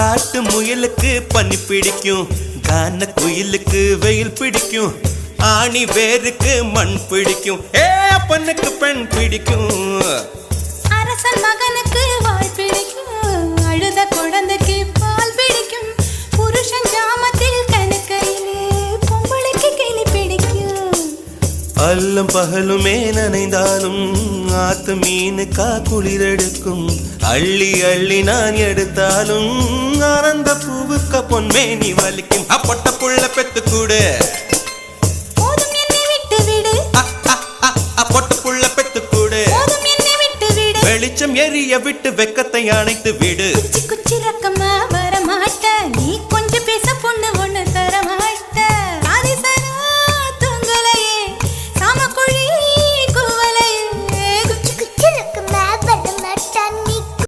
காட்டு முயலுக்கு பனி பிடிக்கும், கான குயிலுக்கு வெயில் பிடிக்கும், ஆணி வேருக்கு மண் பிடிக்கும், அப்பனுக்கு பெண் பிடிக்கும். அரசன் மகனுக்கு வாள் பிடிக்கும், அழுத குழந்தைக்கு பால் பிடிக்கும், புருஷன் ஜாமத்தில் கணக்கையிலே பொம்பளைக்கு கிளி பிடிக்கும். அல்லும் பகலுமே நனைந்தாலும் ஆத்து மீனுக்கா குளிரெடுக்கும், அள்ளி அள்ளி நான் எடுத்தாலும் ஆனந்த பூவுக்க பொன்மேனி வலிக்கும். அப்பட்ட புள்ள பெத்து கூடு, போதும் என்னை விட்டு விடு, பொட்ட புள்ள பெத்து கூடு, போதும் என்னை விட்டு விடு, வெளிச்சம் எரிய விட்டு வெக்கத்தை அணைத்து விடு. குச்சி குச்சி ரக்கம்